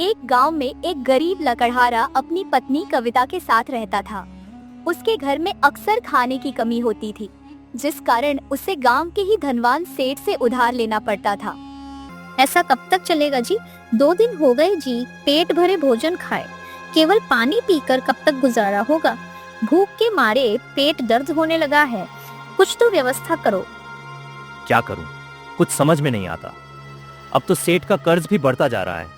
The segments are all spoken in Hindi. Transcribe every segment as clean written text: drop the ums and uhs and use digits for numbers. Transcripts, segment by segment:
एक गांव में एक गरीब लकड़हारा अपनी पत्नी कविता के साथ रहता था। उसके घर में अक्सर खाने की कमी होती थी, जिस कारण उसे गांव के ही धनवान सेठ से उधार लेना पड़ता था। ऐसा कब तक चलेगा जी? 2 दिन हो गए जी, पेट भरे भोजन खाए, केवल पानी पीकर कब तक गुजारा होगा? भूख के मारे पेट दर्द होने लगा है, कुछ तो व्यवस्था करो। क्या करूं? कुछ समझ में नहीं आता। अब तो सेठ का कर्ज भी बढ़ता जा रहा है।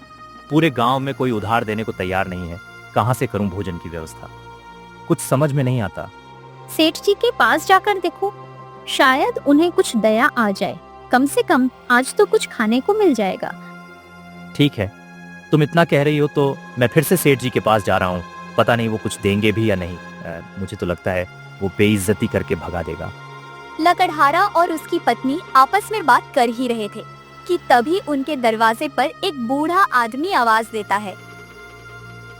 पूरे गांव में कोई उधार देने को तैयार नहीं है। कहां से करूं भोजन की व्यवस्था? कुछ समझ में नहीं आता। सेठ जी के पास जाकर देखो, शायद उन्हें कुछ दया आ जाए। कम से कम आज तो कुछ खाने को मिल जाएगा। ठीक है, तुम इतना कह रही हो तो मैं फिर से सेठ जी के पास जा रहा हूँ। पता नहीं वो कुछ देंगे भी या नहीं। मुझे तो लगता है वो बेइज्जती करके भगा देगा। लकड़हारा और उसकी पत्नी आपस में बात कर ही रहे थे कि तभी उनके दरवाजे पर एक बूढ़ा आदमी आवाज देता है।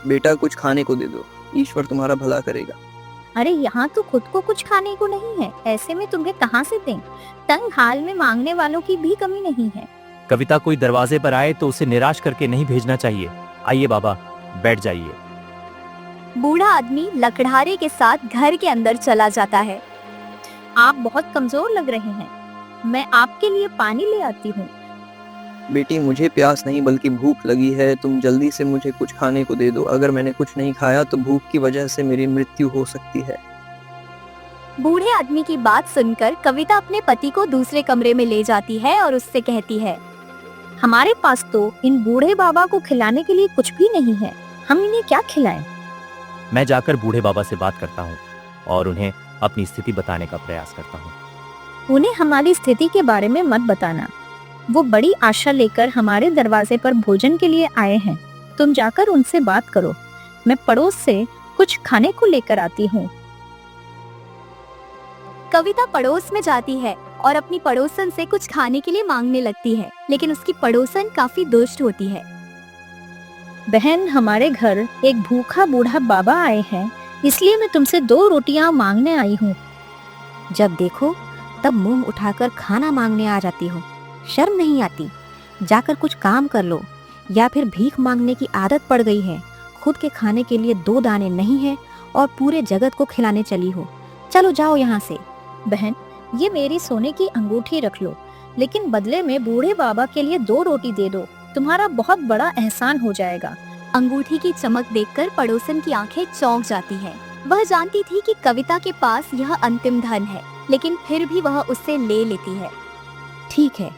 बेटा, कुछ खाने को दे दो, ईश्वर तुम्हारा भला करेगा। अरे यहाँ तो खुद को कुछ खाने को नहीं है, ऐसे में तुम्हें कहाँ से दें? तंग हाल में मांगने वालों की भी कमी नहीं है। कविता कोई दरवाजे पर आए तो उसे निराश करके नहीं भेजना चाहिए। आइए बाबा, बैठ जाइए। बूढ़ा आदमी लकड़हारे के साथ घर के अंदर चला जाता है। आप बहुत कमजोर लग रहे हैं, मैं आपके लिए पानी ले आती हूँ। बेटी, मुझे प्यास नहीं बल्कि भूख लगी है। तुम जल्दी से मुझे कुछ खाने को दे दो। अगर मैंने कुछ नहीं खाया तो भूख की वजह से मेरी मृत्यु हो सकती है। बूढ़े आदमी की बात सुनकर कविता अपने पति को दूसरे कमरे में ले जाती है और उससे कहती है, हमारे पास तो इन बूढ़े बाबा को खिलाने के लिए कुछ भी नहीं है, हम इन्हें क्या खिलाएं? मैं जाकर बूढ़े बाबा से बात करता हूँ और उन्हें अपनी स्थिति बताने का प्रयास करता हूँ। उन्हें हमारी स्थिति के बारे में मत बताना। वो बड़ी आशा लेकर हमारे दरवाजे पर भोजन के लिए आए हैं। तुम जाकर उनसे बात करो, मैं पड़ोस से कुछ खाने को लेकर आती हूँ। कविता पड़ोस में जाती है और अपनी पड़ोसन से कुछ खाने के लिए मांगने लगती है, लेकिन उसकी पड़ोसन काफी दुष्ट होती है। बहन, हमारे घर एक भूखा बूढ़ा बाबा आए हैं, इसलिए मैं तुमसे 2 रोटियां मांगने आई हूँ। जब देखो तब मुंह उठाकर खाना मांगने आ जाती हो, शर्म नहीं आती? जाकर कुछ काम कर लो, या फिर भीख मांगने की आदत पड़ गई है। खुद के खाने के लिए 2 दाने नहीं है और पूरे जगत को खिलाने चली हो। चलो जाओ यहाँ से। बहन, ये मेरी सोने की अंगूठी रख लो, लेकिन बदले में बूढ़े बाबा के लिए 2 रोटी दे दो। तुम्हारा बहुत बड़ा एहसान हो जाएगा। अंगूठी की चमक देखकर पड़ोसन की आंखें चौंक जाती हैं। वह जानती थी कि कविता के पास यह अंतिम धन है, लेकिन फिर भी वह उससे ले लेती है। ठीक है,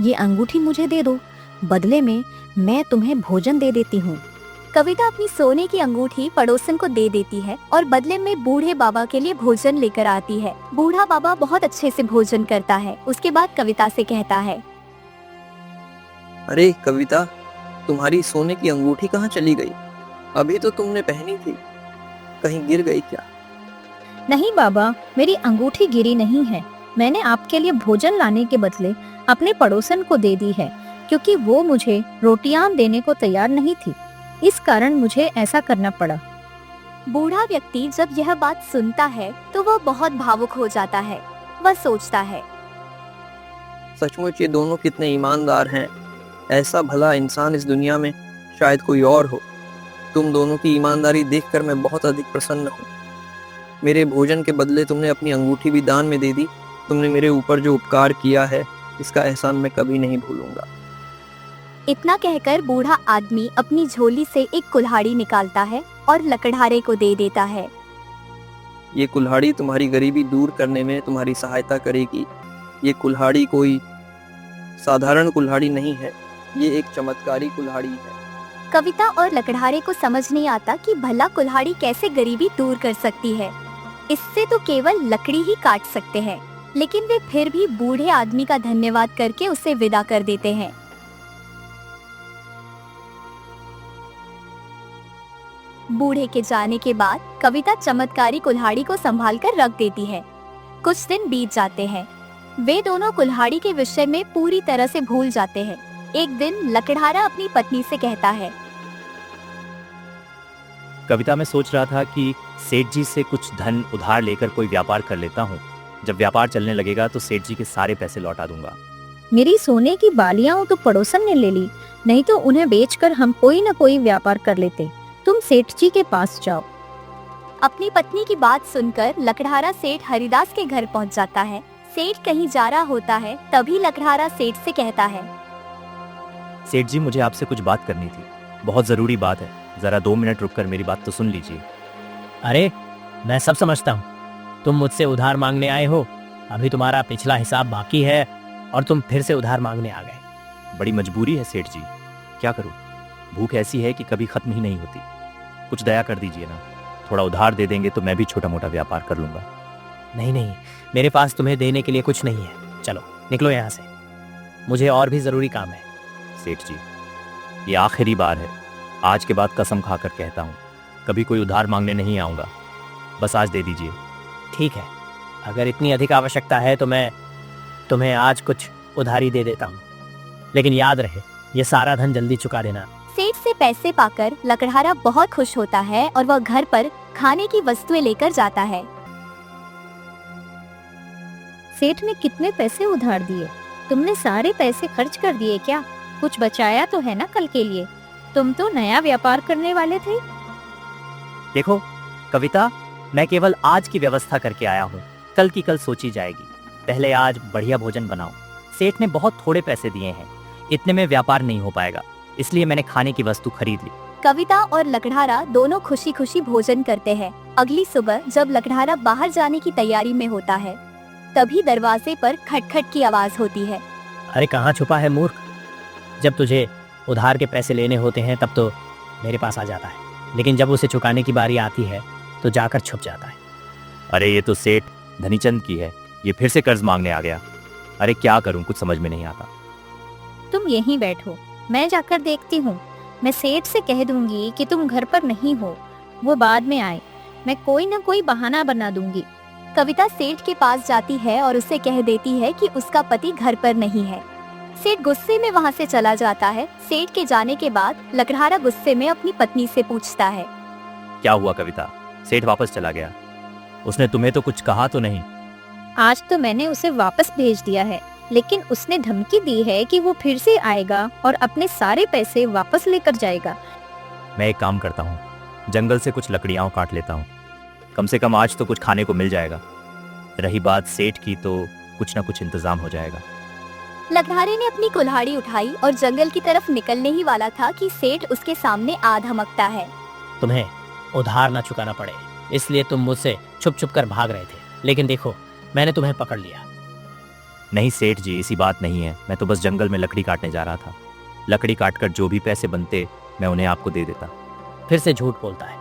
ये अंगूठी मुझे दे दो, बदले में मैं तुम्हें भोजन दे देती हूँ। कविता अपनी सोने की अंगूठी पड़ोसन को दे देती है और बदले में बूढ़े बाबा के लिए भोजन लेकर आती है। बूढ़ा बाबा बहुत अच्छे से भोजन करता है। उसके बाद कविता से कहता है, अरे कविता, तुम्हारी सोने की अंगूठी कहाँ चली गई? अभी तो तुमने पहनी थी, कहीं गिर गई क्या? नहीं बाबा, मेरी अंगूठी गिरी नहीं है। मैंने आपके लिए भोजन लाने के बदले अपने पड़ोसन को दे दी है, क्योंकि वो मुझे रोटियां देने को तैयार नहीं थी। इस कारण मुझे ऐसा करना पड़ा। बूढ़ा व्यक्ति जब यह बात सुनता है तो वह बहुत भावुक हो जाता है। वह सोचता है, सचमुच ये दोनों कितने ईमानदार हैं। ऐसा भला इंसान इस दुनिया में शायद कोई और हो। तुम दोनों की ईमानदारी देखकर मैं बहुत अधिक प्रसन्न हूँ। मेरे भोजन के बदले तुमने अपनी अंगूठी भी दान में दे दी। तुमने मेरे ऊपर जो उपकार किया है, इसका एहसान मैं कभी नहीं भूलूंगा। इतना कहकर बूढ़ा आदमी अपनी झोली से एक कुल्हाड़ी निकालता है और लकड़हारे को दे देता है। ये कुल्हाड़ी तुम्हारी गरीबी दूर करने में तुम्हारी सहायता करेगी। ये कुल्हाड़ी कोई साधारण कुल्हाड़ी नहीं है, ये एक चमत्कारी कुल्हाड़ी है। कविता और लकड़हारे को समझ नहीं आता कि भला कुल्हाड़ी कैसे गरीबी दूर कर सकती है। इससे तो केवल लकड़ी ही काट सकते हैं, लेकिन वे फिर भी बूढ़े आदमी का धन्यवाद करके उसे विदा कर देते हैं। बूढ़े के जाने के बाद कविता चमत्कारी कुल्हाड़ी को संभालकर रख देती है। कुछ दिन बीत जाते हैं। वे दोनों कुल्हाड़ी के विषय में पूरी तरह से भूल जाते हैं। एक दिन लकड़हारा अपनी पत्नी से कहता है, कविता, मैं सोच रहा था कि सेठ जी से कुछ धन उधार लेकर कोई व्यापार कर लेता हूँ। जब व्यापार चलने लगेगा तो सेठ जी के सारे पैसे लौटा दूंगा। मेरी सोने की बालियां तो पड़ोसन ने ले ली, नहीं तो उन्हें बेचकर हम कोई न कोई व्यापार कर लेते। तुम सेठ जी के पास जाओ। अपनी पत्नी की बात सुनकर लकड़हारा सेठ हरिदास के घर पहुंच जाता है। सेठ कहीं जा रहा होता है, तभी लकड़हारा सेठ से कहता है, सेठ जी, मुझे आपसे कुछ बात करनी थी, बहुत जरूरी बात है, जरा 2 मिनट रुककर मेरी बात तो सुन लीजिए। अरे मैं सब समझता हूँ, तुम मुझसे उधार मांगने आए हो, अभी तुम्हारा पिछला हिसाब बाकी है और तुम फिर से उधार मांगने आ गए। बड़ी मजबूरी है सेठ जी, क्या करूं? भूख ऐसी है कि कभी खत्म ही नहीं होती। कुछ दया कर दीजिए ना, थोड़ा उधार दे देंगे तो मैं भी छोटा मोटा व्यापार कर लूंगा। नहीं नहीं, मेरे पास तुम्हें देने के लिए कुछ नहीं है, चलो निकलो यहाँ से, मुझे और भी जरूरी काम है। सेठ जी, ये आखिरी बार है, आज के बाद कसम खाकर कहता हूँ कभी कोई उधार मांगने नहीं आऊंगा, बस आज दे दीजिए। ठीक है, अगर इतनी अधिक आवश्यकता है तो मैं तुम्हें आज कुछ उधारी दे देता हूँ, लेकिन याद रहे ये सारा धन जल्दी चुका देना। सेठ से पैसे पाकर लकड़हारा बहुत खुश होता है और वह घर पर खाने की वस्तुएं लेकर जाता है। सेठ ने कितने पैसे उधार दिए? तुमने सारे पैसे खर्च कर दिए क्या? कुछ बचाया तो है ना कल के लिए? तुम तो नया व्यापार करने वाले थे। देखो कविता, मैं केवल आज की व्यवस्था करके आया हूँ, कल की कल सोची जाएगी। पहले आज बढ़िया भोजन बनाओ। सेठ ने बहुत थोड़े पैसे दिए हैं, इतने में व्यापार नहीं हो पाएगा, इसलिए मैंने खाने की वस्तु खरीद ली। कविता और लकड़हारा दोनों खुशी खुशी भोजन करते हैं। अगली सुबह जब लकड़हारा बाहर जाने की तैयारी में होता है, तभी दरवाजे पर खटखट की आवाज होती है। अरे कहाँ छुपा है मूर्ख, जब तुझे उधार के पैसे लेने होते हैं तब तो मेरे पास आ जाता है, लेकिन जब उसे चुकाने की बारी आती है तो जाकर छुप जाता है। अरे ये तो सेठ धनीचंद की है, ये फिर से कर्ज मांगने आ गया। अरे क्या करूं, कुछ समझ में नहीं आता। तुम यहीं बैठो, मैं जाकर देखती हूँ। मैं सेठ से कह दूंगी कि तुम घर पर नहीं हो, वो बाद में आए। मैं कोई न कोई बहाना बना दूंगी। कविता सेठ के पास जाती है और उसे कह देती है कि उसका पति घर पर नहीं है। सेठ गुस्से में वहाँ से चला जाता है। सेठ के जाने के बाद लकड़हारा गुस्से में अपनी पत्नी से पूछता है, क्या हुआ कविता, सेठ वापस चला गया? उसने तुम्हें तो कुछ कहा तो नहीं? आज तो मैंने उसे वापस भेज दिया है, लेकिन उसने धमकी दी है कि वो फिर से आएगा और अपने सारे पैसे वापस लेकर जाएगा। मैं एक काम करता हूँ, जंगल से कुछ लकड़ियाँ काट लेता हूँ, कम से कम आज तो कुछ खाने को मिल जाएगा। रही बात सेठ की, तो कुछ ना कुछ इंतजाम हो जाएगा। लकड़हारे ने अपनी कुल्हाड़ी उठाई और जंगल की तरफ निकलने ही वाला था कि सेठ उसके सामने आ धमकता है। तुम्हें उधार ना चुकाना पड़े, इसलिए तुम मुझसे छुप छुप कर भाग रहे थे, लेकिन देखो मैंने तुम्हें पकड़ लिया। नहीं सेठ जी, ऐसी बात नहीं है, मैं तो बस जंगल में लकड़ी काटने जा रहा था। लकड़ी काटकर जो भी पैसे बनते मैं उन्हें आपको दे देता। फिर से झूठ बोलता है,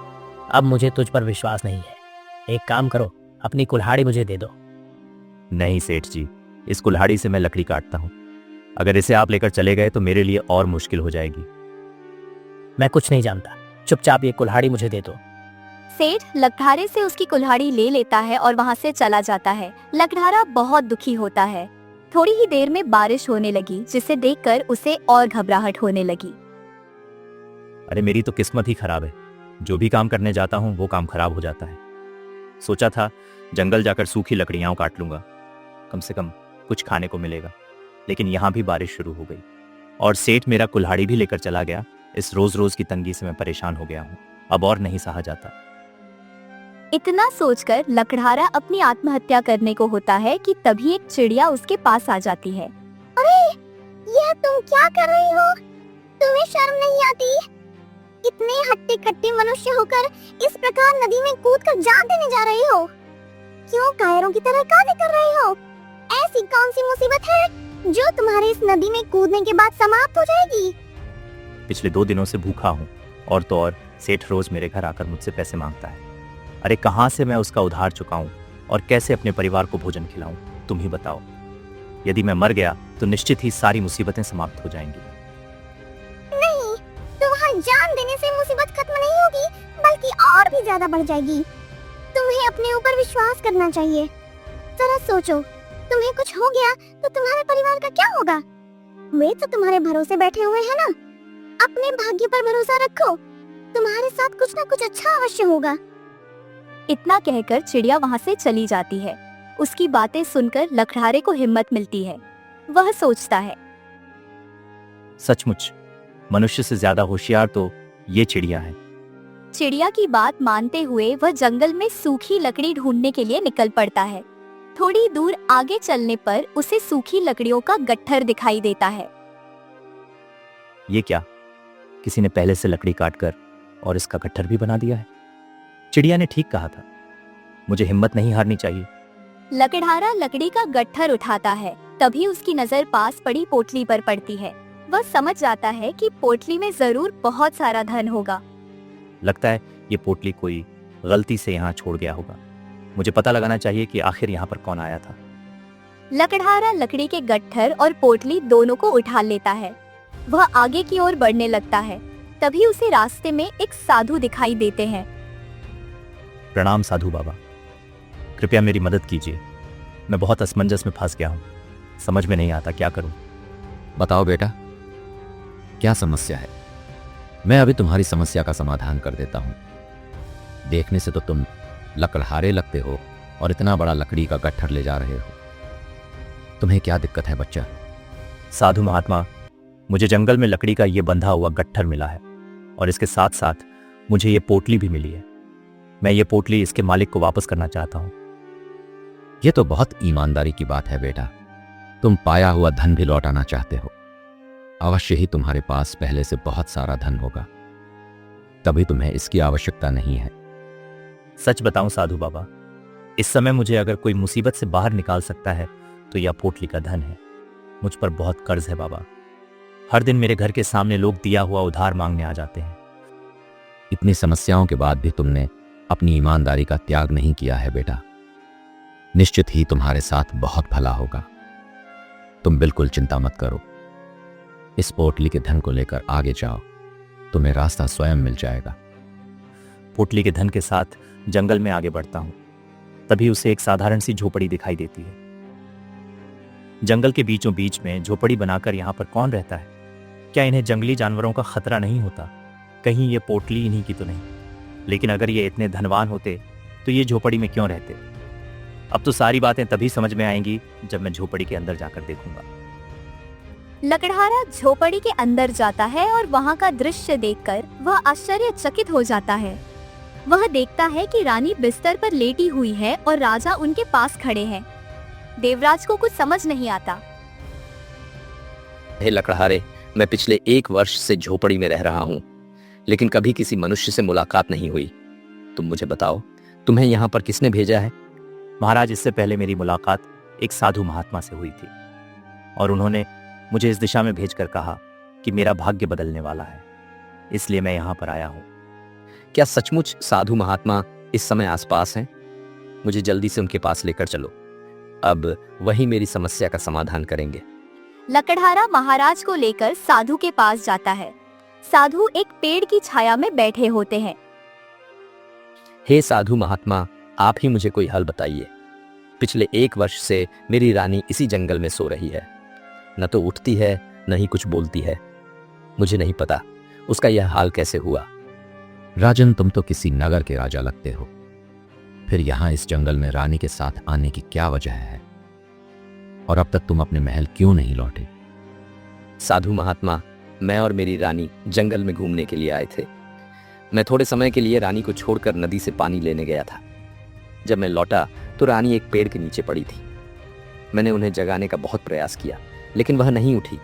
अब मुझे तुझ पर विश्वास नहीं है। एक काम करो, अपनी कुल्हाड़ी मुझे दे दो। नहीं सेठ जी, इस कुल्हाड़ी से मैं लकड़ी काटता हूँ, अगर इसे आप लेकर चले गए तो मेरे लिए और मुश्किल हो जाएगी। मैं कुछ नहीं जानता, चुपचाप ये कुल्हाड़ी मुझे दे दो। सेठ लकड़हारे से उसकी कुल्हाड़ी ले लेता है और वहाँ से चला जाता है। लकड़हारा बहुत दुखी होता है। थोड़ी ही देर में बारिश होने लगी, जिसे देखकर उसे और घबराहट होने लगी। अरे मेरी तो किस्मत ही खराब है, जो भी काम करने जाता हूँ वो काम खराब हो जाता है। सोचा था जंगल जाकर सूखी लकड़ियाँ काट लूंगा, कम से कम कुछ खाने को मिलेगा, लेकिन यहाँ भी बारिश शुरू हो गई और सेठ मेरा कुल्हाड़ी भी लेकर चला गया। इस रोज रोज की तंगी से मैं परेशान हो गया हूँ, अब और नहीं सहा जाता। इतना सोचकर लकड़हारा अपनी आत्महत्या करने को होता है कि तभी एक चिड़िया उसके पास आ जाती है। अरे यह तुम क्या कर रही हो? तुम्हें शर्म नहीं आती? इतने हट्टे कट्टे मनुष्य होकर इस प्रकार नदी में कूदकर जान देने जा रही हो? क्यों कायरों की तरह काहे कर रही हो? ऐसी कौन सी मुसीबत है जो तुम्हारे इस नदी में कूदने के बाद समाप्त हो जाएगी? पिछले 2 दिनों से भूखा हूँ, और तो और सेठ रोज मेरे घर आकर मुझसे पैसे मांगता है। अरे कहाँ से मैं उसका उधार चुकाऊं और कैसे अपने परिवार को भोजन खिलाऊं, तुम ही बताओ। यदि मैं मर गया तो निश्चित ही सारी मुसीबतें समाप्त हो जाएंगी। नहीं, तुम्हारी जान देने से मुसीबत खत्म नहीं होगी, बल्कि और भी ज्यादा बढ़ जाएगी। तुम्हें अपने ऊपर विश्वास करना चाहिए। जरा सोचो, तुम्हें कुछ हो गया तो तुम्हारे परिवार का क्या होगा? वे तो तुम्हारे भरोसे बैठे हुए हैं ना। अपने भाग्य पर भरोसा रखो, तुम्हारे साथ कुछ ना कुछ अच्छा अवश्य होगा। इतना कहकर चिड़िया वहाँ से चली जाती है। उसकी बातें सुनकर लकड़हारे को हिम्मत मिलती है। वह सोचता है। सचमुच मनुष्य से ज्यादा होशियार तो ये चिड़िया है। चिड़िया की बात मानते हुए वह जंगल में सूखी लकड़ी ढूंढने के लिए निकल पड़ता है। थोड़ी दूर आगे चलने पर उसे सूखी लकड़ियों का गट्ठर दिखाई देता है। ये क्या, किसी ने पहले से लकड़ी काटकर और इसका गट्ठर भी बना दिया है। चिड़िया ने ठीक कहा था, मुझे हिम्मत नहीं हारनी चाहिए। लकड़हारा लकड़ी का गट्ठर उठाता है, तभी उसकी नजर पास पड़ी पोटली पर पड़ती है। वह समझ जाता है कि पोटली में जरूर बहुत सारा धन होगा। लगता है ये पोटली कोई गलती से यहाँ छोड़ गया होगा। मुझे पता लगाना चाहिए कि आखिर यहाँ पर कौन आया था। लकड़हारा लकड़ी के गट्ठर और पोटली दोनों को उठा लेता है। वह आगे की ओर बढ़ने लगता है, तभी उसे रास्ते में एक साधु दिखाई देते हैं। प्रणाम साधु बाबा, कृपया मेरी मदद कीजिए। मैं बहुत असमंजस में फंस गया हूँ, समझ में नहीं आता क्या करूँ। बताओ बेटा, क्या समस्या है? मैं अभी तुम्हारी समस्या का समाधान कर देता हूँ। देखने से तो तुम लकड़हारे लगते हो और इतना बड़ा लकड़ी का गट्ठर ले जा रहे हो। तुम्हें क्या दिक्कत है बच्चा? साधु महात्मा, मुझे जंगल में लकड़ी का ये बंधा हुआ गट्ठर मिला है और इसके साथ साथ मुझे ये पोटली भी मिली है। मैं ये पोटली इसके मालिक को वापस करना चाहता हूँ। ये तो बहुत ईमानदारी की बात है बेटा। तुम पाया हुआ धन भी लौटाना चाहते हो। अवश्य ही तुम्हारे पास पहले से बहुत सारा धन होगा, तभी तुम्हें इसकी आवश्यकता नहीं है। सच बताऊं साधु बाबा, इस समय मुझे अगर कोई मुसीबत से बाहर निकाल सकता है तो यह पोटली का धन है। मुझ पर बहुत कर्ज है बाबा। हर दिन मेरे घर के सामने लोग दिया हुआ उधार मांगने आ जाते हैं। इतनी समस्याओं के बाद भी तुमने अपनी ईमानदारी का त्याग नहीं किया है बेटा। निश्चित ही तुम्हारे साथ बहुत भला होगा। तुम बिल्कुल चिंता मत करो। इस पोटली के धन को लेकर आगे जाओ, तुम्हें रास्ता स्वयं मिल जाएगा। पोटली के धन के साथ जंगल में आगे बढ़ता हूं, तभी उसे एक साधारण सी झोपड़ी दिखाई देती है। जंगल के बीचों बीच में झोपड़ी बनाकर यहाँ पर कौन रहता है? क्या इन्हें जंगली जानवरों का खतरा नहीं होता? कहीं ये पोटली इन्हीं की तो नहीं? लेकिन अगर ये इतने धनवान होते तो ये झोपड़ी में क्यों रहते? अब तो सारी बातें तभी समझ में आएंगी जब मैं झोपड़ी के अंदर जाकर देखूंगा। लकड़हारा झोपड़ी के अंदर जाता है और वहाँ का दृश्य देखकर वह आश्चर्यचकित हो जाता है। वह देखता है कि रानी बिस्तर पर लेटी हुई है और राजा उनके पास खड़े हैं। देवराज को कुछ समझ नहीं आता। हे लकड़हारे, मैं पिछले 1 वर्ष से झोपड़ी में रह रहा हूँ, लेकिन कभी किसी मनुष्य से मुलाकात नहीं हुई। तुम मुझे बताओ, तुम्हें यहाँ पर किसने भेजा है? महाराज, इससे पहले मेरी मुलाकात एक साधु महात्मा से हुई थी और उन्होंने मुझे इस दिशा में भेजकर कहा कि मेरा भाग्य बदलने वाला है, इसलिए मैं यहाँ पर आया हूँ। क्या सचमुच साधु महात्मा इस समय आसपास हैं? मुझे जल्दी से उनके पास लेकर चलो। अब वही मेरी समस्या का समाधान करेंगे। लकड़हारा महाराज को लेकर साधु के पास जाता है। साधु एक पेड़ की छाया में बैठे होते हैं। हे साधु महात्मा, आप ही मुझे कोई हल बताइए। पिछले 1 वर्ष से मेरी रानी इसी जंगल में सो रही है। न तो उठती है, न ही कुछ बोलती है। मुझे नहीं पता उसका यह हाल कैसे हुआ। राजन, तुम तो किसी नगर के राजा लगते हो, फिर यहाँ इस जंगल में रानी के साथ आने की क्या वजह है? और अब तक तुम अपने महल क्यों नहीं लौटे? साधु महात्मा, मैं और मेरी रानी जंगल में घूमने के लिए आए थे। मैं थोड़े समय के लिए रानी को छोड़कर नदी से पानी लेने गया था। जब मैं लौटा तो रानी एक पेड़ के नीचे पड़ी थी। मैंने उन्हें जगाने का बहुत प्रयास किया, लेकिन वह नहीं उठी।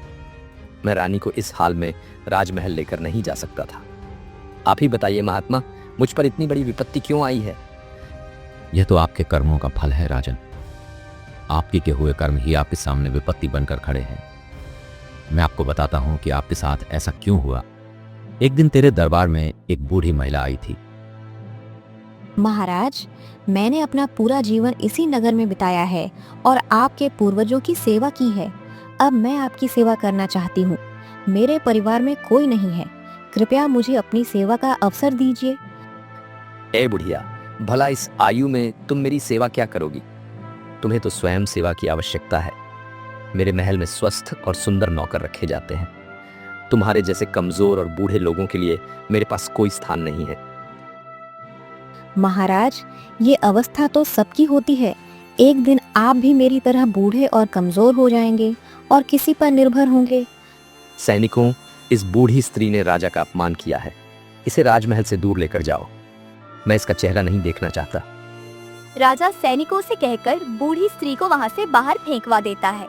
मैं रानी को इस हाल में राजमहल लेकर नहीं जा सकता था। आप ही बताइए महात्मा, मुझ पर इतनी बड़ी विपत्ति क्यों आई है? यह तो आपके कर्मों का फल है राजन। आपके किए हुए कर्म ही आपके सामने विपत्ति बनकर खड़े हैं। मैं आपको बताता हूं कि आपके साथ ऐसा क्यों हुआ। एक दिन तेरे दरबार में एक बूढ़ी महिला आई थी। महाराज, मैंने अपना पूरा जीवन इसी नगर में बिताया है और आपके पूर्वजों की सेवा की है। अब मैं आपकी सेवा करना चाहती हूँ। मेरे परिवार में कोई नहीं है, कृपया मुझे अपनी सेवा का अवसर दीजिए। ए बुढ़िया, भला इस आयु में तुम मेरी सेवा क्या करोगी? तुम्हें तो स्वयं सेवा की आवश्यकता है। मेरे महल में स्वस्थ और सुंदर नौकर रखे जाते हैं। तुम्हारे जैसे कमजोर और बूढ़े लोगों के लिए मेरे पास कोई स्थान नहीं है। महाराज, ये अवस्था तो सबकी होती है। एक दिन आप भी मेरी तरह बूढ़े और कमजोर हो जाएंगे और किसी पर निर्भर होंगे। सैनिकों, इस बूढ़ी स्त्री ने राजा का अपमान किया है। इसे राजमहल से दूर लेकर जाओ। मैं इसका चेहरा नहीं देखना चाहता। राजा सैनिकों से कहकर बूढ़ी स्त्री को वहाँ से बाहर फेंकवा देता है।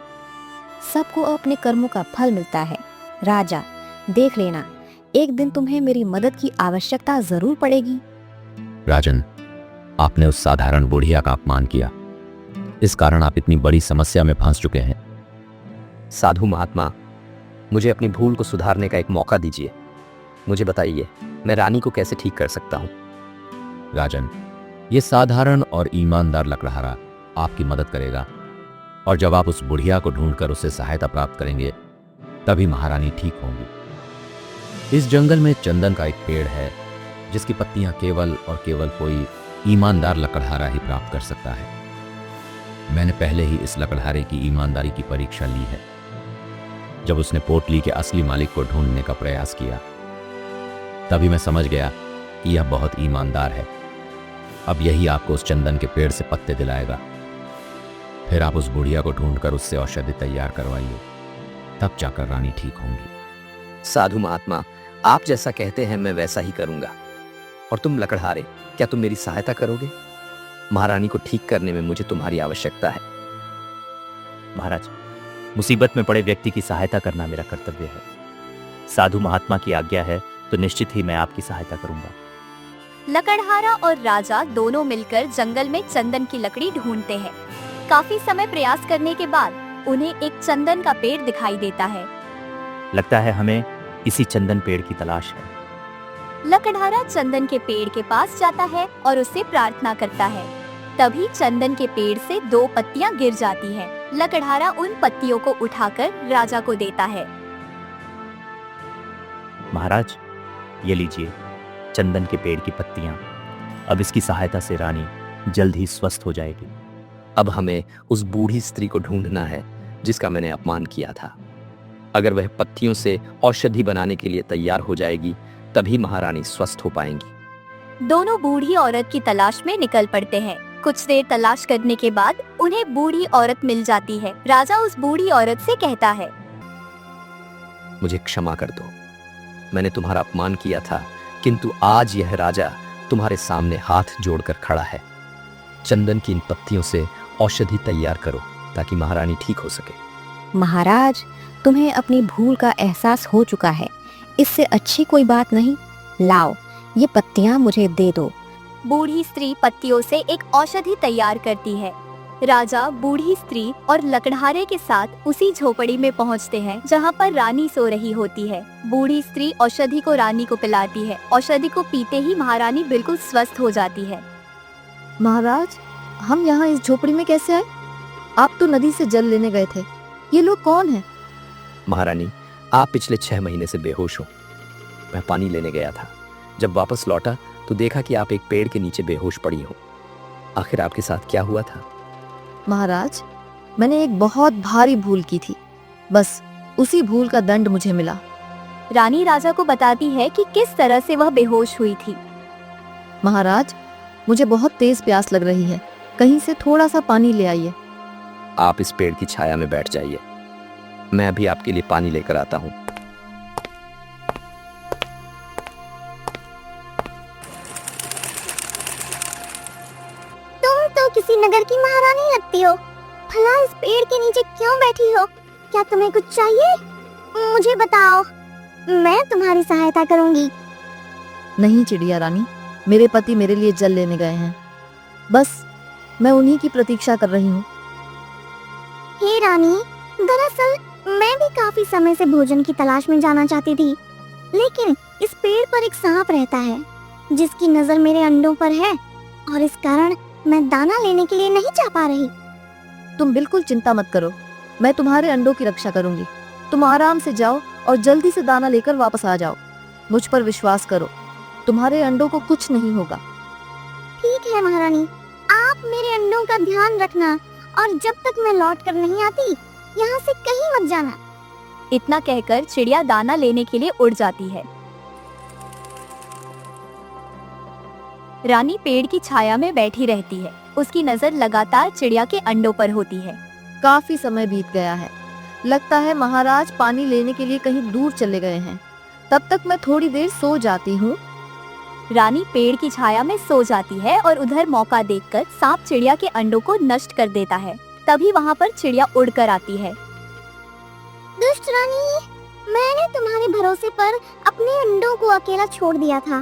सबको अपने कर्मों का फल मिलता है। राजा, देख लेना, एक दिन तुम्हें मेरी मदद की आवश्यकता जरूर पड़ेगी। राजन, आपने उस साधारण बुढ़िया का अपमान किया। इस कारण आप इतनी बड़ी समस्या में फंस चुके हैं। साधु महात्मा, मुझे अपनी भूल को सुधारने का एक मौका दीजिए। मुझे बताइए, मैं रानी को कैसे ठीक कर सकता हूँ? राजन, ये साधारण और ईमानदार लकड़हारा आपकी मदद करेगा, और जब आप उस बुढ़िया को ढूंढकर उससे सहायता प्राप्त करेंगे तभी महारानी ठीक होंगी। इस जंगल में चंदन का एक पेड़ है जिसकी पत्तियां केवल और केवल कोई ईमानदार लकड़हारा ही प्राप्त कर सकता है। मैंने पहले ही इस लकड़हारे की ईमानदारी की परीक्षा ली है जब उसने पोटली के असली मालिक को ढूंढने का प्रयास किया। तभी मैं समझ गया कि यह बहुत ईमानदार है। अब यही आपको उस चंदन के पेड़ से पत्ते दिलाएगा। फिर आप उस बुढ़िया को ढूंढकर उससे औषधि तैयार करवाइए, तब जाकर रानी ठीक होंगी। साधु महात्मा, आप जैसा कहते हैं मैं वैसा ही करूंगा। और तुम लकड़हारे, क्या तुम मेरी सहायता करोगे? महारानी को ठीक करने में मुझे तुम्हारी आवश्यकता है। महाराज, मुसीबत में पड़े व्यक्ति की सहायता करना मेरा कर्तव्य है। साधु महात्मा की आज्ञा है तो निश्चित ही मैं आपकी सहायता करूंगा। लकड़हारा और राजा दोनों मिलकर जंगल में चंदन की लकड़ी ढूंढते हैं। काफी समय प्रयास करने के बाद उन्हें एक चंदन का पेड़ दिखाई देता है। लगता है हमें इसी चंदन पेड़ की तलाश है। लकड़हारा चंदन के पेड़ के पास जाता है और उससे प्रार्थना करता है। तभी चंदन के पेड़ से 2 पत्तियां गिर जाती हैं। लकड़हारा उन पत्तियों को उठाकर राजा को देता है। महाराज, ये लीजिए चंदन के पेड़ की पत्तियां। अब इसकी सहायता से रानी जल्द ही स्वस्थ हो जाएगी। अब हमें उस बूढ़ी स्त्री को ढूंढना है जिसका मैंने अपमान किया था। अगर वह पत्तियों से औषधि बनाने के लिए तैयार हो जाएगी तभी महारानी स्वस्थ हो पाएंगी। दोनों बूढ़ी औरत की तलाश में निकल पड़ते हैं। कुछ देर तलाश करने के बाद उन्हें बूढ़ी औरत मिल जाती है। राजा उस बूढ़ी औरत से कहता है, मुझे क्षमा कर दो। मैंने तुम्हारा अपमान किया था, किंतु आज यह राजा तुम्हारे सामने हाथ जोड़कर खड़ा है। चंदन की इन पत्तियों से औषधि तैयार करो ताकि महारानी ठीक हो सके। महाराज, तुम्हें अपनी भूल का एहसास हो चुका है। इससे अच्छी कोई बात नहीं। लाओ, ये पत्तियां मुझे दे दो। बूढ़ी स्त्री पत्तियों से एक औषधि तैयार करती है। राजा बूढ़ी स्त्री और लकड़हारे के साथ उसी झोपड़ी में पहुंचते हैं जहां पर रानी सो रही होती है। बूढ़ी स्त्री औषधि को रानी को पिलाती है। औषधि को पीते ही महारानी बिल्कुल स्वस्थ हो जाती है। महाराज, हम यहाँ इस झोपड़ी में कैसे आए? आप तो नदी से जल लेने गए थे। ये लोग कौन हैं? महारानी, आप पिछले 6 महीने से बेहोश हो। मैं पानी लेने गया था। जब वापस लौटा तो देखा कि आप एक पेड़ के नीचे बेहोश पड़ी हो। आखिर आपके साथ क्या हुआ था? महाराज, मैंने एक बहुत भारी भूल की थी। बस उसी भूल का दंड मुझे मिला। रानी राजा को बताती है कि किस तरह से वह बेहोश हुई थी। महाराज, मुझे बहुत तेज प्यास लग रही है। कहीं से थोड़ा सा पानी ले आइए। आप इस पेड़ की छाया में बैठ जाइए। मैं अभी आपके लिए पानी लेकर आता हूँ। तुम तो किसी नगर की महारानी लगती हो। भला इस पेड़ के नीचे क्यों बैठी हो? क्या तुम्हें कुछ चाहिए? मुझे बताओ, मैं तुम्हारी सहायता करूंगी। नहीं चिड़िया रानी, मेरे पति मेरे लिए जल लेने गए हैं। बस मैं उन्हीं की प्रतीक्षा कर रही हूँ। हे रानी, दरअसल मैं भी काफी समय से भोजन की तलाश में जाना चाहती थी, लेकिन इस पेड़ पर एक सांप रहता है जिसकी नजर मेरे अंडों पर है और इस कारण मैं दाना लेने के लिए नहीं जा पा रही। तुम बिल्कुल चिंता मत करो, मैं तुम्हारे अंडों की रक्षा करूंगी। तुम आराम से जाओ और जल्दी से दाना लेकर वापस आ जाओ। मुझ पर विश्वास करो, तुम्हारे अंडों को कुछ नहीं होगा। ठीक है महारानी, आप मेरे अंडों का ध्यान रखना और जब तक मैं लौट कर नहीं आती यहाँ से कहीं मत जाना। इतना कहकर चिड़िया दाना लेने के लिए उड़ जाती है। रानी पेड़ की छाया में बैठी रहती है। उसकी नजर लगातार चिड़िया के अंडों पर होती है। काफी समय बीत गया है। लगता है महाराज पानी लेने के लिए कहीं दूर चले गए हैं। तब तक मैं थोड़ी देर सो जाती हूँ। रानी पेड़ की छाया में सो जाती है और उधर मौका देखकर सांप चिड़िया के अंडों को नष्ट कर देता है। तभी वहाँ पर चिड़िया उड़कर आती है। दुष्ट रानी, मैंने तुम्हारे भरोसे पर अपने अंडों को अकेला छोड़ दिया था,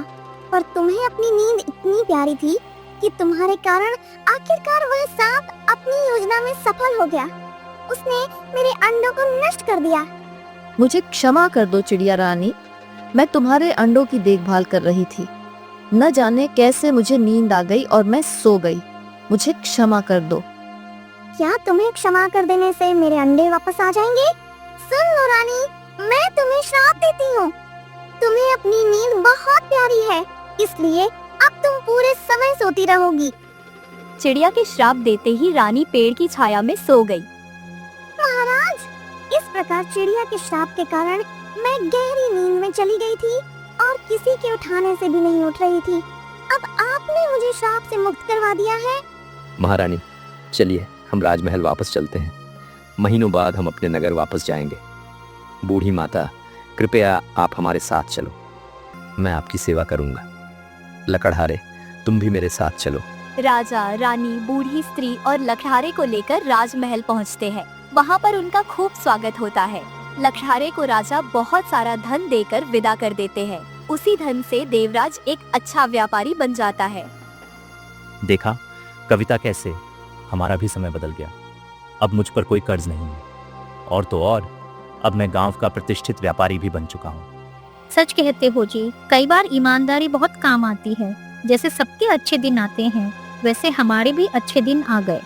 पर तुम्हें अपनी नींद इतनी प्यारी थी कि तुम्हारे कारण आखिरकार वह सांप अपनी योजना में सफल हो गया। उसने मेरे अंडों को नष्ट कर दिया। मुझे क्षमा कर दो चिड़िया रानी, मैं तुम्हारे अंडों की देखभाल कर रही थी। न जाने कैसे मुझे नींद आ गई और मैं सो गई। मुझे क्षमा कर दो। क्या तुम्हें क्षमा कर देने से मेरे अंडे वापस आ जाएंगे? सुन लो रानी, मैं तुम्हें श्राप देती हूँ। तुम्हें अपनी नींद बहुत प्यारी है, इसलिए अब तुम पूरे समय सोती रहोगी। चिड़िया के श्राप देते ही रानी पेड़ की छाया में सो गई। महाराज, इस प्रकार चिड़िया के श्राप के कारण मैं गहरी नींद में चली गई थी और किसी के उठाने से भी नहीं उठ रही थी। अब आपने मुझे श्राप से मुक्त करवा दिया है। महारानी, चलिए हम राजमहल वापस चलते हैं। महीनों बाद हम अपने नगर वापस जाएंगे। बूढ़ी माता, कृपया आप हमारे साथ चलो। मैं आपकी सेवा करूंगा। लकड़हारे, तुम भी मेरे साथ चलो। राजा, रानी, बूढ़ी स्त्री और लकड़हारे को लेकर राजमहल पहुंचते हैं। वहां पर उनका खूब स्वागत होता है। लकड़हारे को राजा बहुत सारा धन देकर विदा कर देते हैं। उसी धन से देवराज एक अच्छा व्यापारी बन जाता है। देखा कविता, कैसे हमारा भी समय बदल गया। अब मुझ पर कोई कर्ज नहीं है, और तो और अब मैं गांव का प्रतिष्ठित व्यापारी भी बन चुका हूँ। सच कहते हो जी, कई बार ईमानदारी बहुत काम आती है। जैसे सबके अच्छे दिन आते हैं, वैसे हमारे भी अच्छे दिन आ गए।